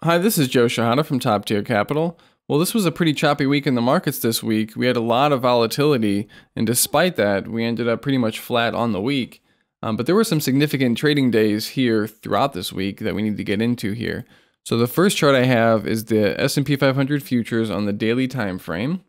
Hi, this is Joe Shahada from Top Tier Capital. Well, this was a pretty choppy week in the markets this week. We had a lot of volatility, and despite that, we ended up pretty much flat on the week. But there were some significant trading days here throughout this week that we need to get into here. So the first chart I have is the S&P 500 futures on the daily time frame.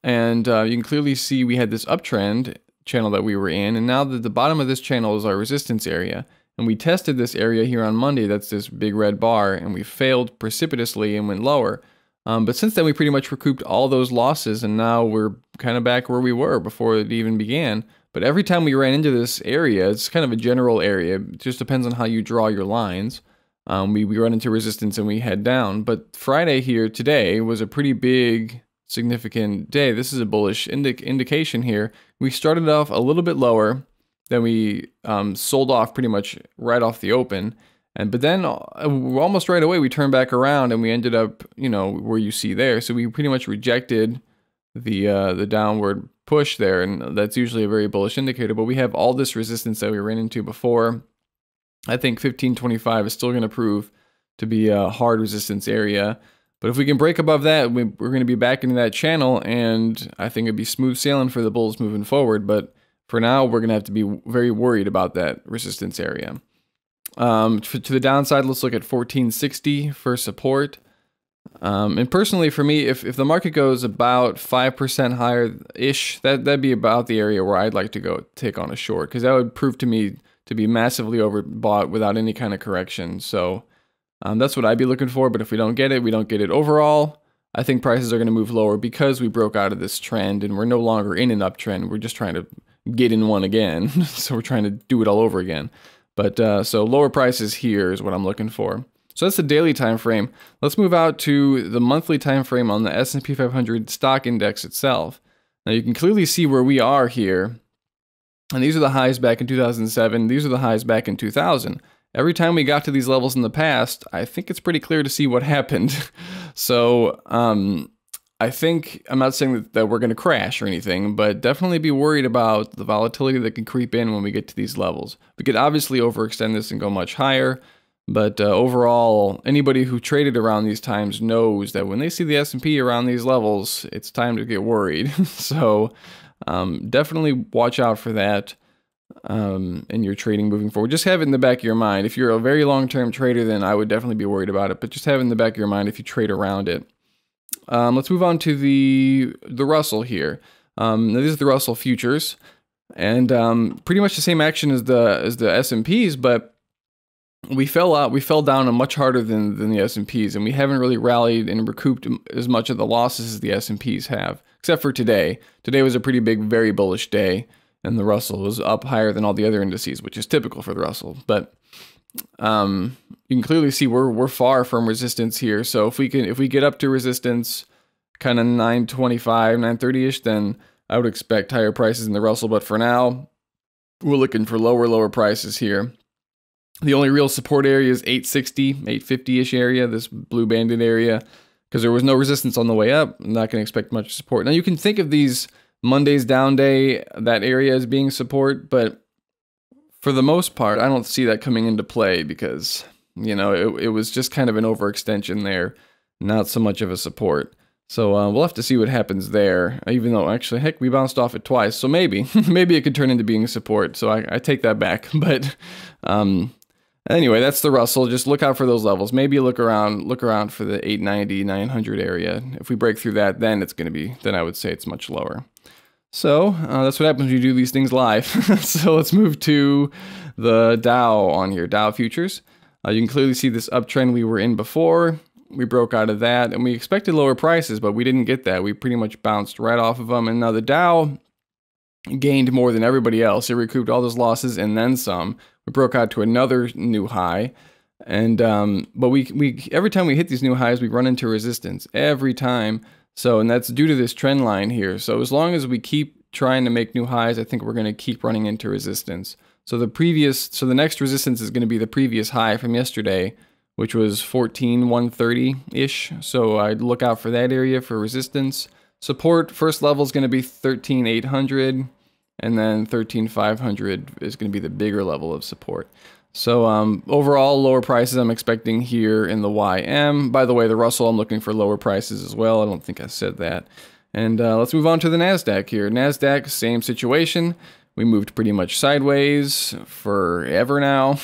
And you can clearly see we had this uptrend channel that we were in, and now the bottom of this channel is our resistance area. And we tested this area here on Monday, that's this big red bar, and we failed precipitously and went lower. But since then, we pretty much recouped all those losses, and now we're kind of back where we were before it even began. But every time we ran into this area, it's kind of a general area. It just depends on how you draw your lines. We run into resistance and we head down. But Friday here today was a pretty big, significant day. This is a bullish indication here. We started off a little bit lower. Then we sold off pretty much right off the open. But then almost right away, we turned back around and we ended up, where you see there. So we pretty much rejected the downward push there. And that's usually a very bullish indicator. But we have all this resistance that we ran into before. I think 1525 is still going to prove to be a hard resistance area. But if we can break above that, we're going to be back into that channel. And I think it'd be smooth sailing for the bulls moving forward. But for now, we're going to have to be very worried about that resistance area. To the downside, let's look at 1460 for support. And personally, for me, if the market goes about 5% higher-ish, that'd be about the area where I'd like to go take on a short, because that would prove to me to be massively overbought without any kind of correction. So that's what I'd be looking for. But if we don't get it, we don't get it. Overall, I think prices are going to move lower because we broke out of this trend and we're no longer in an uptrend. We're just trying to get in one again. So we're trying to do it all over again. But so lower prices here is what I'm looking for. So that's the daily time frame. Let's move out to the monthly time frame on the S&P 500 stock index itself. Now you can clearly see where we are here. And these are the highs back in 2007. These are the highs back in 2000. Every time we got to these levels in the past, I think it's pretty clear to see what happened. So I think, I'm not saying that we're going to crash or anything, but definitely be worried about the volatility that can creep in when we get to these levels. We could obviously overextend this and go much higher, but overall, anybody who traded around these times knows that when they see the S&P around these levels, it's time to get worried. So definitely watch out for that in your trading moving forward. Just have it in the back of your mind. If you're a very long-term trader, then I would definitely be worried about it, but just have it in the back of your mind if you trade around it. Let's move on to the Russell here. Now these are the Russell futures, and pretty much the same action as the S&Ps, but we fell down much harder than the S&Ps, and we haven't really rallied and recouped as much of the losses as the S&Ps have, except for today. Today was a pretty big, very bullish day, and the Russell was up higher than all the other indices, which is typical for the Russell. But you can clearly see we're far from resistance here. So if we get up to resistance, kind of 925, 930-ish, then I would expect higher prices in the Russell. But for now, we're looking for lower prices here. The only real support area is 860, 850-ish area, this blue banded area, because there was no resistance on the way up. I'm not going to expect much support. Now you can think of these Monday's down day, that area as being support, but for the most part, I don't see that coming into play because, it was just kind of an overextension there, not so much of a support. So we'll have to see what happens there, even though actually, heck, we bounced off it twice. So maybe it could turn into being support. So I take that back. But anyway, that's the Russell. Just look out for those levels. Maybe look around for the 890, 900 area. If we break through that, then I would say it's much lower. So that's what happens when you do these things live. So let's move to the Dow on here, Dow futures. You can clearly see this uptrend we were in before. We broke out of that, and we expected lower prices, but we didn't get that. We pretty much bounced right off of them, and now the Dow gained more than everybody else. It recouped all those losses and then some. We broke out to another new high, and but we every time we hit these new highs, we run into resistance every time. So, and that's due to this trend line here. So as long as we keep trying to make new highs, I think we're going to keep running into resistance. So the next resistance is going to be the previous high from yesterday, which was 14,130-ish. So I'd look out for that area for resistance. Support, first level is going to be 13,800, and then 13,500 is going to be the bigger level of support. So overall, lower prices I'm expecting here in the YM. By the way, the Russell, I'm looking for lower prices as well. I don't think I said that. And let's move on to the Nasdaq here. Nasdaq, same situation. We moved pretty much sideways forever now,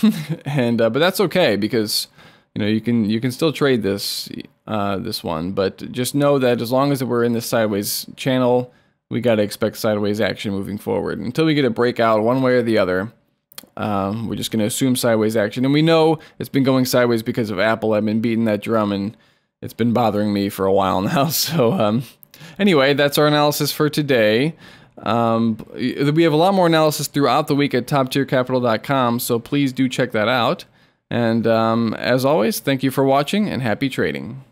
and but that's okay because you can still trade this this one. But just know that as long as we're in this sideways channel, we got to expect sideways action moving forward until we get a breakout one way or the other. We're just going to assume sideways action. And we know it's been going sideways because of Apple. I've been beating that drum, and it's been bothering me for a while now. So anyway, that's our analysis for today. We have a lot more analysis throughout the week at toptiercapital.com, so please do check that out. And as always, thank you for watching, and happy trading.